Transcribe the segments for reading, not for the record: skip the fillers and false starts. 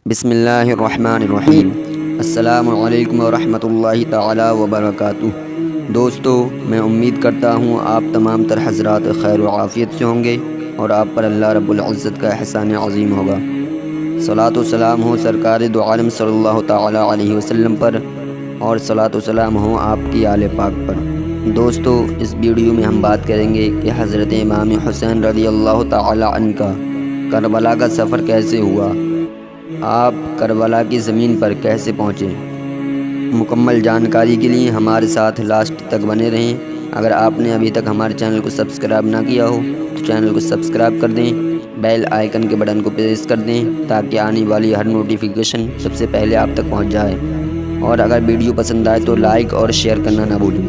بسم اللہ الرحمن الرحیم۔ السلام علیکم ورحمۃ اللہ تعالی وبرکاتہ۔ دوستو، میں امید کرتا ہوں آپ تمام تر حضرات خیر و عافیت سے ہوں گے اور آپ پر اللہ رب العزت کا احسان عظیم ہوگا۔ صلاۃ و سلام ہو سرکار دو عالم صلی اللہ تعالی علیہ وسلم پر، اور صلاۃ و سلام ہو آپ کی آل پاک پر۔ دوستو، اس ویڈیو میں ہم بات کریں گے کہ حضرت امام حسین رضی اللہ تعالی عنہ کا کربلا کا سفر کیسے ہوا، آپ کربلا کی زمین پر کیسے پہنچے۔ مکمل جانکاری کے لیے ہمارے ساتھ لاسٹ تک بنے رہیں۔ اگر آپ نے ابھی تک ہمارے چینل کو سبسکرائب نہ کیا ہو تو چینل کو سبسکرائب کر دیں، بیل آئیکن کے بٹن کو پریس کر دیں تاکہ آنے والی ہر نوٹیفیکیشن سب سے پہلے آپ تک پہنچ جائے، اور اگر ویڈیو پسند آئے تو لائک اور شیئر کرنا نہ بھولیں۔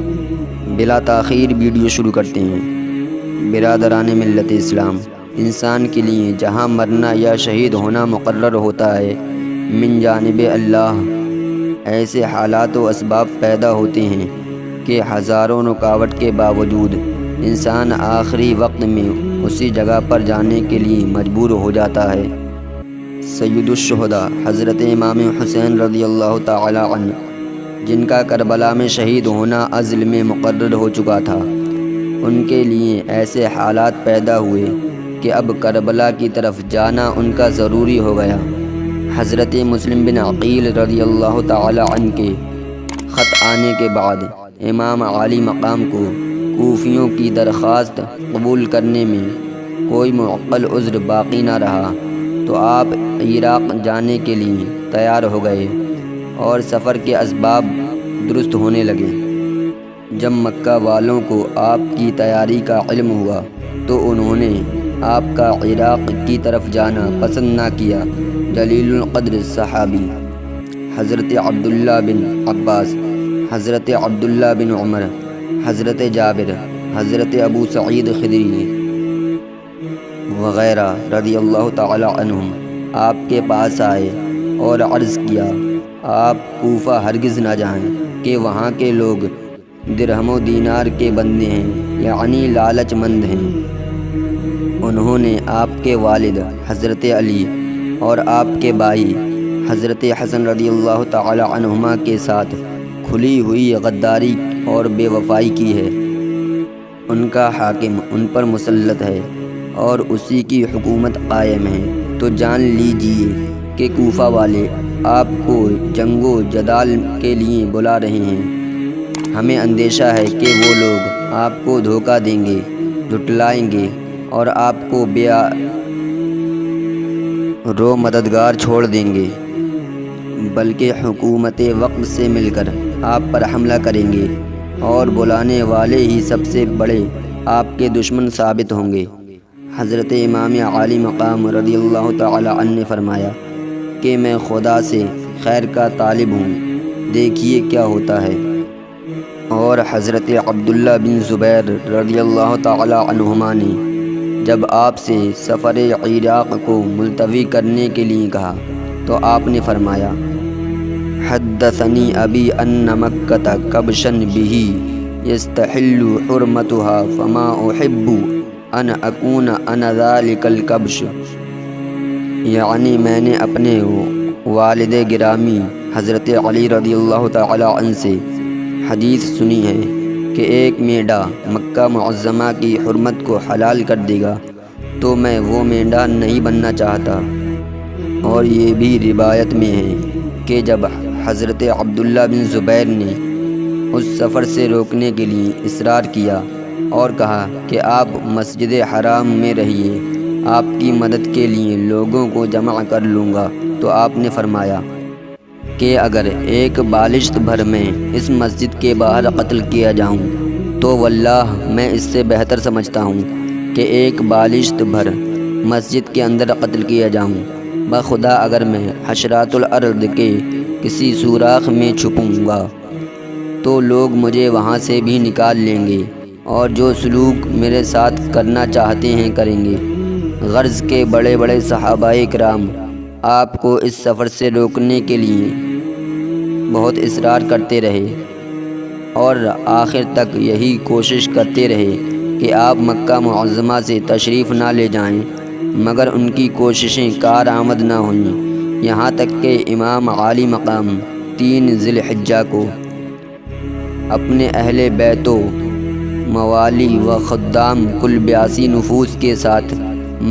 بلا تاخیر ویڈیو شروع کرتے ہیں۔ برادران ملت اسلام، انسان کے لیے جہاں مرنا یا شہید ہونا مقرر ہوتا ہے من جانب اللہ، ایسے حالات و اسباب پیدا ہوتے ہیں کہ ہزاروں رکاوٹ کے باوجود انسان آخری وقت میں اسی جگہ پر جانے کے لیے مجبور ہو جاتا ہے۔ سید الشہداء حضرت امام حسین رضی اللہ تعالی عنہ، جن کا کربلا میں شہید ہونا ازل میں مقرر ہو چکا تھا، ان کے لیے ایسے حالات پیدا ہوئے کہ اب کربلا کی طرف جانا ان کا ضروری ہو گیا۔ حضرت مسلم بن عقیل رضی اللہ تعالی عنہ کے خط آنے کے بعد امام عالی مقام کو کوفیوں کی درخواست قبول کرنے میں کوئی معقل عذر باقی نہ رہا، تو آپ عراق جانے کے لیے تیار ہو گئے اور سفر کے اسباب درست ہونے لگے۔ جب مکہ والوں کو آپ کی تیاری کا علم ہوا تو انہوں نے آپ کا عراق کی طرف جانا پسند نہ کیا۔ جلیل القدر صحابی حضرت عبداللہ بن عباس، حضرت عبداللہ بن عمر، حضرت جابر، حضرت ابو سعید خدری وغیرہ رضی اللہ تعالی عنہم آپ کے پاس آئے اور عرض کیا، آپ کوفہ ہرگز نہ جائیں کہ وہاں کے لوگ درہم و دینار کے بندے ہیں، یعنی لالچ مند ہیں۔ انہوں نے آپ کے والد حضرت علی اور آپ کے بھائی حضرت حسن رضی اللہ تعالی عنہما کے ساتھ کھلی ہوئی غداری اور بے وفائی کی ہے۔ ان کا حاکم ان پر مسلط ہے اور اسی کی حکومت قائم ہے، تو جان لیجئے کہ کوفہ والے آپ کو جنگ و جدال کے لیے بلا رہے ہیں۔ ہمیں اندیشہ ہے کہ وہ لوگ آپ کو دھوکہ دیں گے، جھٹلائیں گے اور آپ کو بے رو مددگار چھوڑ دیں گے، بلکہ حکومت وقت سے مل کر آپ پر حملہ کریں گے، اور بلانے والے ہی سب سے بڑے آپ کے دشمن ثابت ہوں گے۔ حضرت امام عالی مقام رضی اللہ تعالی عنہ نے فرمایا کہ میں خدا سے خیر کا طالب ہوں، دیکھیے کیا ہوتا ہے۔ اور حضرت عبداللہ بن زبیر رضی اللہ تعالی عنہما نے جب آپ سے سفر عراق کو ملتوی کرنے کے لیے کہا تو آپ نے فرمایا، حدثنی ابی ان مکۃ کبشا بہ یستحل حرمتها فما احب ان اکون انا ذلک الکبش، یعنی میں نے اپنے والد گرامی حضرت علی رضی اللہ تعالی عنہ سے حدیث سنی ہے کہ ایک مینڈا مکہ معظمہ کی حرمت کو حلال کر دے گا، تو میں وہ مینڈا نہیں بننا چاہتا۔ اور یہ بھی روایت میں ہے کہ جب حضرت عبداللہ بن زبیر نے اس سفر سے روکنے کے لیے اصرار کیا اور کہا کہ آپ مسجد حرام میں رہیے، آپ کی مدد کے لیے لوگوں کو جمع کر لوں گا، تو آپ نے فرمایا کہ اگر ایک بالشت بھر میں اس مسجد کے باہر قتل کیا جاؤں تو واللہ میں اس سے بہتر سمجھتا ہوں کہ ایک بالشت بھر مسجد کے اندر قتل کیا جاؤں۔ بخدا اگر میں حشرات الارض کے کسی سوراخ میں چھپوں گا تو لوگ مجھے وہاں سے بھی نکال لیں گے، اور جو سلوک میرے ساتھ کرنا چاہتے ہیں کریں گے۔ غرض کے بڑے بڑے صحابہ کرام آپ کو اس سفر سے روکنے کے لیے بہت اصرار کرتے رہے، اور آخر تک یہی کوشش کرتے رہے کہ آپ مکہ معظمہ سے تشریف نہ لے جائیں، مگر ان کی کوششیں کارآمد نہ ہوئیں۔ یہاں تک کہ امام عالی مقام 3 ذی الحجہ کو اپنے اہل بیت و موالی و خدام کل 82 نفوس کے ساتھ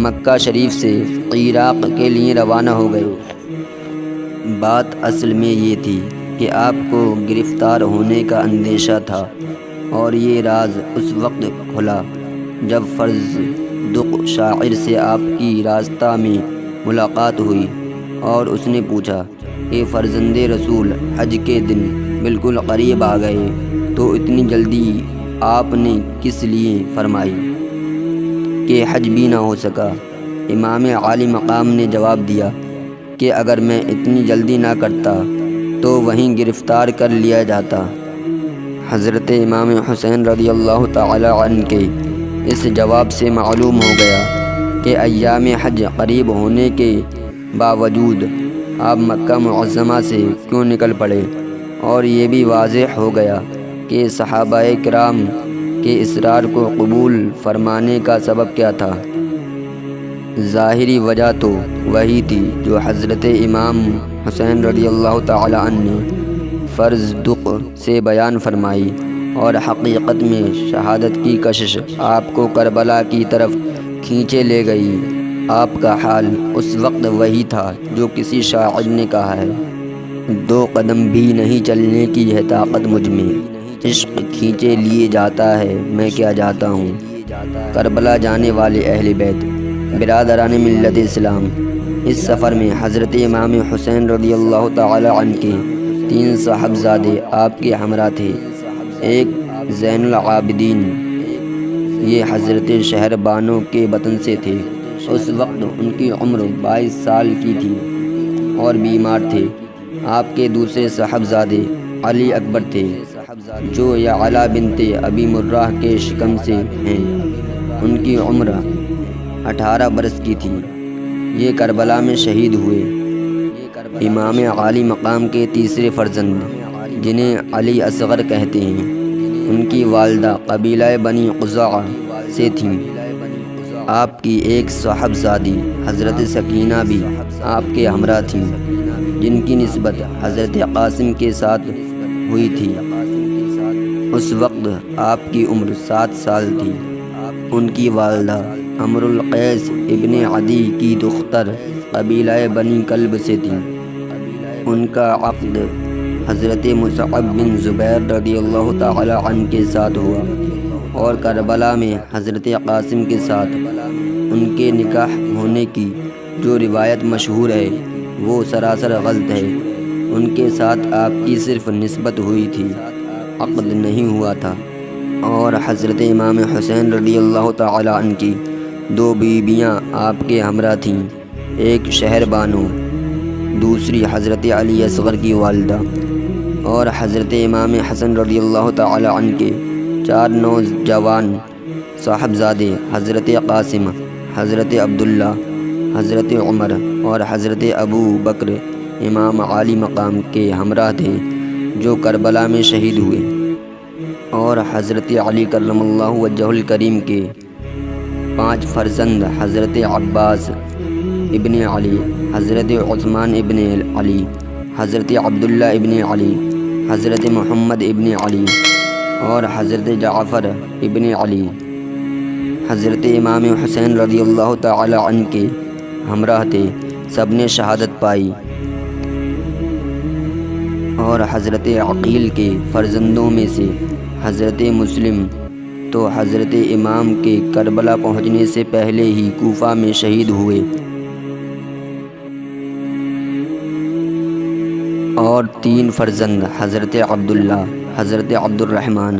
مکہ شریف سے عراق کے لیے روانہ ہو گئے۔ بات اصل میں یہ تھی کہ آپ کو گرفتار ہونے کا اندیشہ تھا، اور یہ راز اس وقت کھلا جب فرزدق شاعر سے آپ کی راستہ میں ملاقات ہوئی اور اس نے پوچھا کہ فرزند رسول، حج کے دن بالکل قریب آ گئے تو اتنی جلدی آپ نے کس لیے فرمائی کہ حج بھی نہ ہو سکا؟ امام عالی مقام نے جواب دیا کہ اگر میں اتنی جلدی نہ کرتا تو وہیں گرفتار کر لیا جاتا۔ حضرت امام حسین رضی اللہ تعالی عنہ کے اس جواب سے معلوم ہو گیا کہ ایام حج قریب ہونے کے باوجود آپ مکہ معظمہ سے کیوں نکل پڑے، اور یہ بھی واضح ہو گیا کہ صحابہ کرام کے اصرار کو قبول فرمانے کا سبب کیا تھا۔ ظاہری وجہ تو وہی تھی جو حضرت امام حسین رضی اللہ تعالی عنہ نے فرزدق سے بیان فرمائی، اور حقیقت میں شہادت کی کشش آپ کو کربلا کی طرف کھینچے لے گئی۔ آپ کا حال اس وقت وہی تھا جو کسی شاعر نے کہا ہے، 2 قدم بھی نہیں چلنے کی ہے طاقت مجھ میں، عشق کھینچے لیے جاتا ہے میں کیا جاتا ہوں۔ کربلا جانے والے اہل بیت، برادران ملت اسلام، اس سفر میں حضرت امام حسین رضی اللہ تعالی عنہ کے 3 صاحبزادے آپ کے ہمراہ تھے۔ ایک زین العابدین، یہ حضرت شہر بانو کے وطن سے تھے۔ اس وقت ان کی عمر 22 سال کی تھی اور بیمار تھے۔ آپ کے دوسرے صاحبزادے علی اکبر تھے، جو یعلا بنت ابی مرہ کے شکم سے ہیں۔ ان کی عمر 18 برس کی تھی۔ یہ کربلا میں شہید ہوئے۔ امام عالی مقام کے تیسرے فرزند، جنہیں علی اصغر کہتے ہیں، ان کی والدہ قبیلہ بنی قزاعہ سے تھیں۔ آپ کی ایک صاحبزادی حضرت سکینہ بھی آپ کے ہمراہ تھیں، جن کی نسبت حضرت قاسم کے ساتھ ہوئی تھی۔ اس وقت آپ کی عمر 7 سال تھی۔ ان کی والدہ امر القیس ابن عدی کی دختر قبیلہ بنی کلب سے تھی۔ ان کا عقد حضرت مصعب بن زبیر رضی اللہ تعالی عنہ کے ساتھ ہوا، اور کربلا میں حضرت قاسم کے ساتھ ان کے نکاح ہونے کی جو روایت مشہور ہے وہ سراسر غلط ہے۔ ان کے ساتھ آپ کی صرف نسبت ہوئی تھی، عقد نہیں ہوا تھا۔ اور حضرت امام حسین رضی اللہ تعالی عنہ کی 2 بیویاں آپ کے ہمراہ تھیں، ایک شہر بانو، دوسری حضرت علی اصغر کی والدہ۔ اور حضرت امام حسن رضی اللہ تعالی عنہ کے 4 نوجوان صاحبزادے حضرت قاسم، حضرت عبداللہ، حضرت عمر اور حضرت ابو بکر امام عالی مقام کے ہمراہ تھے، جو کربلا میں شہید ہوئے۔ اور حضرت علی کرم اللہ وجہہ الکریم کے 5 فرزند حضرت عباس ابن علی، حضرت عثمان ابن علی، حضرت عبداللہ ابن علی، حضرت محمد ابن علی اور حضرت جعفر ابن علی حضرت امام حسین رضی اللہ تعالی عنہ کے ہمراہ تھے، سب نے شہادت پائی۔ اور حضرت عقیل کے فرزندوں میں سے حضرت مسلم تو حضرت امام کے کربلا پہنچنے سے پہلے ہی کوفہ میں شہید ہوئے، اور 3 فرزند حضرت عبداللہ، حضرت عبد الرحمن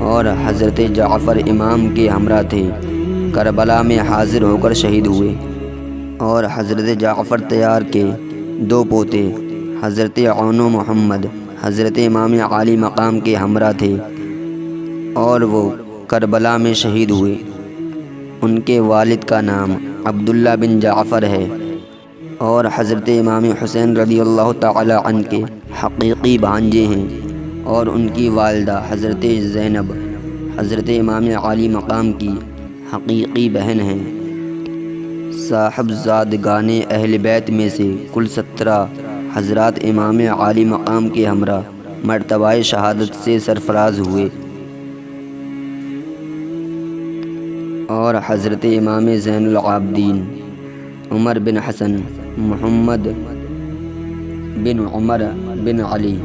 اور حضرت جعفر امام کے ہمراہ تھے، کربلا میں حاضر ہو کر شہید ہوئے۔ اور حضرت جعفر طیار کے 2 پوتے حضرت عون و محمد حضرت امام عالی مقام کے ہمراہ تھے، اور وہ کربلا میں شہید ہوئے۔ ان کے والد کا نام عبداللہ بن جعفر ہے، اور حضرت امام حسین رضی اللہ تعالی عنہ کے حقیقی بھانجے ہیں، اور ان کی والدہ حضرت زینب حضرت امام عالی مقام کی حقیقی بہن ہیں۔ صاحبزادگان اہل بیت میں سے کل 17 حضرات امام عالی مقام کے ہمراہ مرتبہ شہادت سے سرفراز ہوئے، اور حضرت امام زین العابدین عمر بن حسن، محمد بن عمر بن علی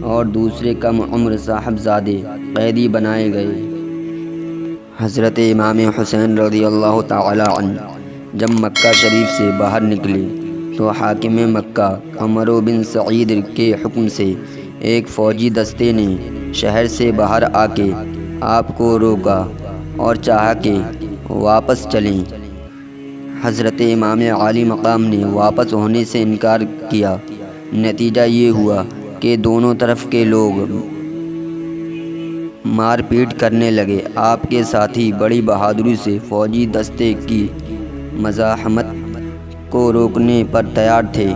اور دوسرے کم عمر صاحبزادے قیدی بنائے گئے۔ حضرت امام حسین رضی اللہ تعالی عنہ جب مکہ شریف سے باہر نکلے تو حاکم مکہ عمر بن سعید کے حکم سے ایک فوجی دستے نے شہر سے باہر آ کے آپ کو روکا اور چاہا کہ واپس چلیں۔ حضرت امام عالی مقام نے واپس ہونے سے انکار کیا۔ نتیجہ یہ ہوا کہ دونوں طرف کے لوگ مار پیٹ کرنے لگے۔ آپ کے ساتھی بڑی بہادری سے فوجی دستے کی مزاحمت کو روکنے پر تیار تھے،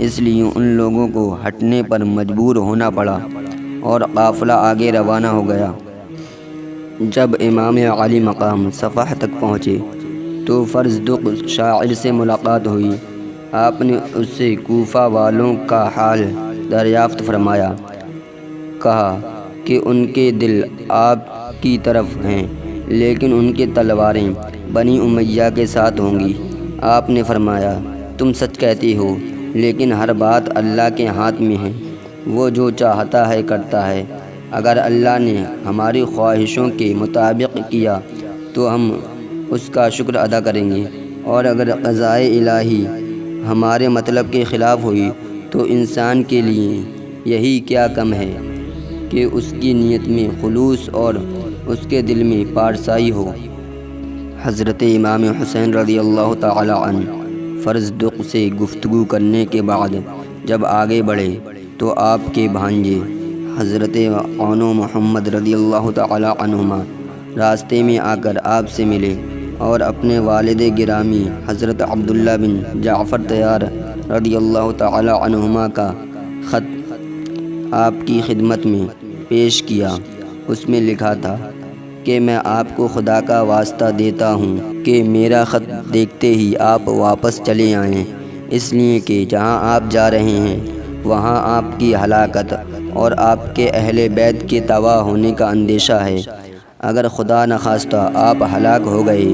اس لیے ان لوگوں کو ہٹنے پر مجبور ہونا پڑا اور قافلہ آگے روانہ ہو گیا۔ جب امام عالی مقام صفح تک پہنچے تو فرزدق شاعر سے ملاقات ہوئی۔ آپ نے اس سے کوفہ والوں کا حال دریافت فرمایا۔ کہا کہ ان کے دل آپ کی طرف ہیں، لیکن ان کی تلواریں بنی امیہ کے ساتھ ہوں گی۔ آپ نے فرمایا، تم سچ کہتے ہو، لیکن ہر بات اللہ کے ہاتھ میں ہے، وہ جو چاہتا ہے کرتا ہے۔ اگر اللہ نے ہماری خواہشوں کے مطابق کیا تو ہم اس کا شکر ادا کریں گے، اور اگر قضائے الہی ہمارے مطلب کے خلاف ہوئی تو انسان کے لیے یہی کیا کم ہے کہ اس کی نیت میں خلوص اور اس کے دل میں پارسائی ہو۔ حضرت امام حسین رضی اللہ تعالی عنہ فرزدق سے گفتگو کرنے کے بعد جب آگے بڑھے تو آپ کے بھانجے حضرت عون محمد رضی اللہ تعالی عنہما راستے میں آ کر آپ سے ملے اور اپنے والد گرامی حضرت عبداللہ بن جعفر طیار رضی اللہ تعالی عنہما کا خط آپ کی خدمت میں پیش کیا۔ اس میں لکھا تھا کہ میں آپ کو خدا کا واسطہ دیتا ہوں کہ میرا خط دیکھتے ہی آپ واپس چلے آئیں، اس لیے کہ جہاں آپ جا رہے ہیں وہاں آپ کی ہلاکت اور آپ کے اہل بیت کے تباہ ہونے کا اندیشہ ہے۔ اگر خدا نخواستہ آپ ہلاک ہو گئے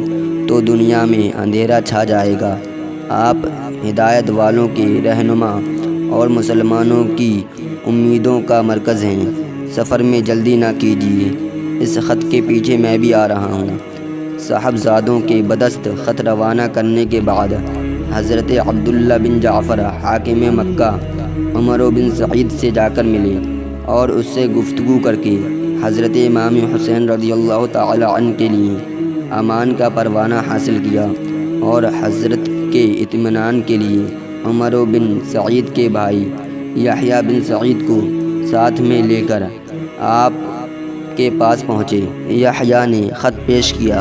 تو دنیا میں اندھیرا چھا جائے گا۔ آپ ہدایت والوں کے رہنما اور مسلمانوں کی امیدوں کا مرکز ہیں۔ سفر میں جلدی نہ کیجیے، اس خط کے پیچھے میں بھی آ رہا ہوں۔ صاحبزادوں کے بدست خط روانہ کرنے کے بعد حضرت عبداللہ بن جعفر حاکم مکہ عمر بن سعید سے جا کر ملے اور اس سے گفتگو کر کے حضرت امام حسین رضی اللہ تعالی عنہ کے لیے امان کا پروانہ حاصل کیا، اور حضرت کے اطمینان کے لیے عمر بن سعید کے بھائی یحییٰ بن سعید کو ساتھ میں لے کر آپ کے پاس پہنچے۔ یحییٰ نے خط پیش کیا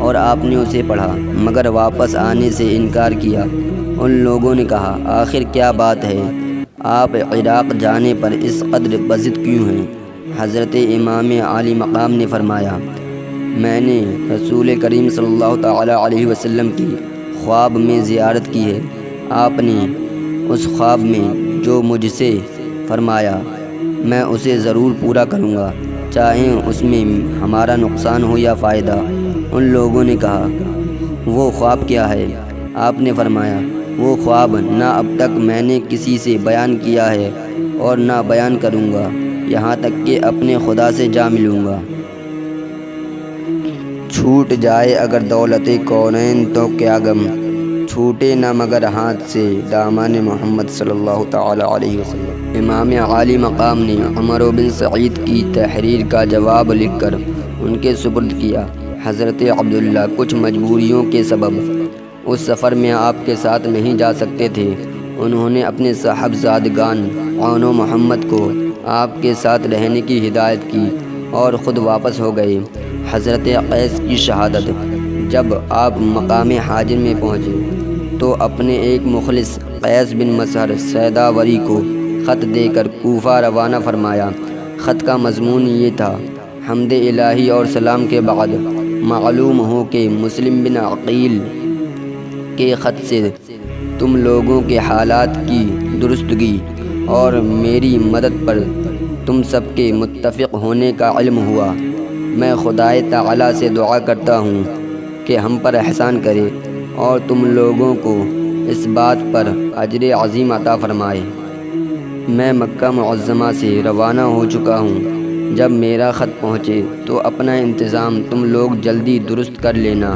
اور آپ نے اسے پڑھا، مگر واپس آنے سے انکار کیا۔ ان لوگوں نے کہا، آخر کیا بات ہے؟ آپ عراق جانے پر اس قدر بضد کیوں ہیں؟ حضرت امام عالی مقام نے فرمایا، میں نے رسول کریم صلی اللہ تعالی علیہ وسلم کی خواب میں زیارت کی ہے۔ آپ نے اس خواب میں جو مجھ سے فرمایا میں اسے ضرور پورا کروں گا، چاہے اس میں ہمارا نقصان ہو یا فائدہ۔ ان لوگوں نے کہا، وہ خواب کیا ہے؟ آپ نے فرمایا، وہ خواب نہ اب تک میں نے کسی سے بیان کیا ہے اور نہ بیان کروں گا، یہاں تک کہ اپنے خدا سے جا ملوں گا۔ چھوٹ جائے اگر دولت کونین تو کیا غم، چھوٹے نہ مگر ہاتھ سے دامان محمد صلی اللہ تعالی علیہ وسلم۔ امام عالی مقام نے عمر بن سعید کی تحریر کا جواب لکھ کر ان کے سپرد کیا۔ حضرت عبداللہ کچھ مجبوریوں کے سبب اس سفر میں آپ کے ساتھ نہیں جا سکتے تھے۔ انہوں نے اپنے صاحبزادگان عون و محمد کو آپ کے ساتھ رہنے کی ہدایت کی اور خود واپس ہو گئے۔ حضرت قیس کی شہادت۔ جب آپ مقام حاجر میں پہنچے تو اپنے ایک مخلص قیس بن مسہر سیداوری کو خط دے کر کوفہ روانہ فرمایا۔ خط کا مضمون یہ تھا، حمد الہی اور سلام کے بعد معلوم ہو کہ مسلم بن عقیل کے خط سے تم لوگوں کے حالات کی درستگی اور میری مدد پر تم سب کے متفق ہونے کا علم ہوا۔ میں خدائے تعالیٰ سے دعا کرتا ہوں کہ ہم پر احسان کرے اور تم لوگوں کو اس بات پر اجر عظیم عطا فرمائے۔ میں مکہ معظمہ سے روانہ ہو چکا ہوں۔ جب میرا خط پہنچے تو اپنا انتظام تم لوگ جلدی درست کر لینا،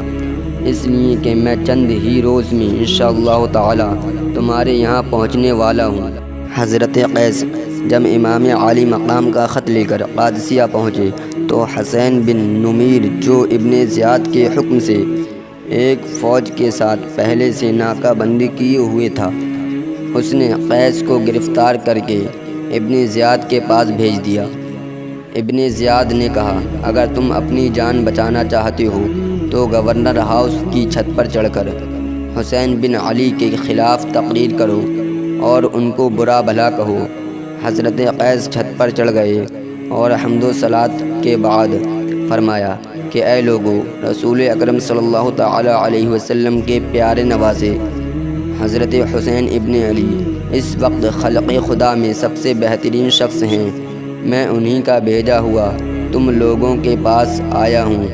اس لیے کہ میں چند ہی روز میں انشاءاللہ تعالی تمہارے یہاں پہنچنے والا ہوں۔ حضرت قیس جب امام عالی مقام کا خط لے کر قادسیہ پہنچے تو حسین بن نمیر جو ابن زیاد کے حکم سے ایک فوج کے ساتھ پہلے سے ناکہ بندی کیے ہوئے تھا، اس نے قیس کو گرفتار کر کے ابن زیاد کے پاس بھیج دیا۔ ابن زیاد نے کہا، اگر تم اپنی جان بچانا چاہتے ہو تو گورنر ہاؤس کی چھت پر چڑھ کر حسین بن علی کے خلاف تقریر کرو اور ان کو برا بھلا کہو۔ حضرت قیس چھت پر چڑھ گئے اور حمد و صلات کے بعد فرمایا کہ اے لوگو، رسول اکرم صلی اللہ تعالی علیہ وسلم کے پیارے نوازے حضرت حسین ابن علی اس وقت خلق خدا میں سب سے بہترین شخص ہیں۔ میں انہی کا بھیجا ہوا تم لوگوں کے پاس آیا ہوں۔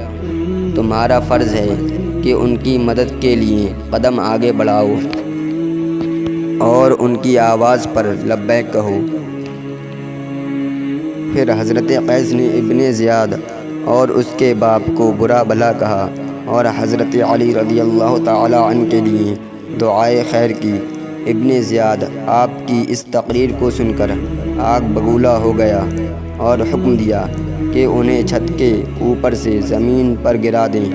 تمہارا فرض ہے کہ ان کی مدد کے لیے قدم آگے بڑھاؤ اور ان کی آواز پر لبیک کہو۔ پھر حضرت قیس نے ابن زیاد اور اس کے باپ کو برا بھلا کہا اور حضرت علی رضی اللہ تعالی عنہ کے لیے دعائے خیر کی۔ ابن زیاد آپ کی اس تقریر کو سن کر آگ بگولا ہو گیا اور حکم دیا کہ انہیں چھت کے اوپر سے زمین پر گرا دیں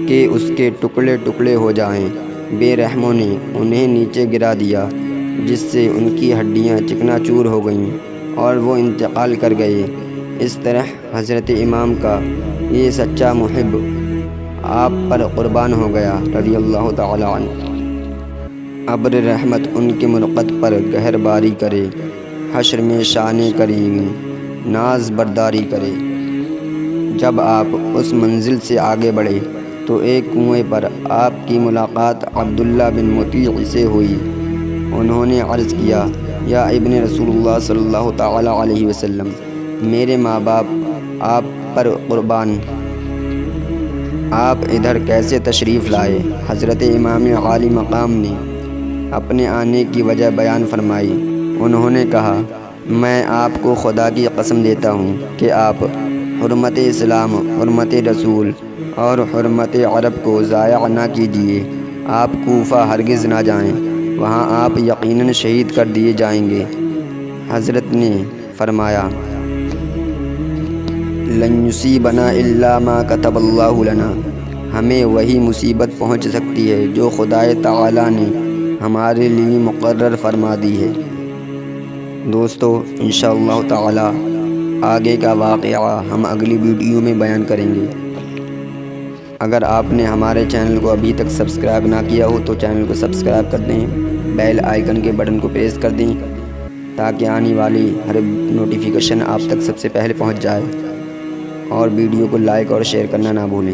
کہ اس کے ٹکڑے ٹکڑے ہو جائیں۔ بے رحموں نے انہیں نیچے گرا دیا، جس سے ان کی ہڈیاں چکنا چور ہو گئیں اور وہ انتقال کر گئے۔ اس طرح حضرت امام کا یہ سچا محب آپ پر قربان ہو گیا رضی اللہ تعالی عنہ۔ ابر رحمت ان کے مرقد پر گہر باری کرے، حشر میں شان کریم ناز برداری کرے۔ جب آپ اس منزل سے آگے بڑھے تو ایک کنویں پر آپ کی ملاقات عبداللہ بن مطیع سے ہوئی۔ انہوں نے عرض کیا، یا ابن رسول اللہ صلی اللہ تعالی علیہ وسلم، میرے ماں باپ آپ پر قربان، آپ ادھر کیسے تشریف لائے؟ حضرت امام عالی مقام نے اپنے آنے کی وجہ بیان فرمائی۔ انہوں نے کہا، میں آپ کو خدا کی قسم دیتا ہوں کہ آپ حرمت اسلام، حرمت رسول اور حرمت عرب کو ضائع نہ کیجیے۔ آپ کوفہ ہرگز نہ جائیں، وہاں آپ یقیناً شہید کر دیے جائیں گے۔ حضرت نے فرمایا، لن یصیبنا الا ما کتب اللہ لنا، ہمیں وہی مصیبت پہنچ سکتی ہے جو خدائے تعالیٰ نے ہمارے لیے مقرر فرما دی ہے۔ دوستو، انشاءاللہ تعالی آگے کا واقعہ ہم اگلی ویڈیو میں بیان کریں گے۔ اگر آپ نے ہمارے چینل کو ابھی تک سبسکرائب نہ کیا ہو تو چینل کو سبسکرائب کر دیں، بیل آئیکن کے بٹن کو پریس کر دیں تاکہ آنے والی ہر نوٹیفیکیشن آپ تک سب سے پہلے پہنچ جائے، اور ویڈیو کو لائک اور شیئر کرنا نہ بھولیں۔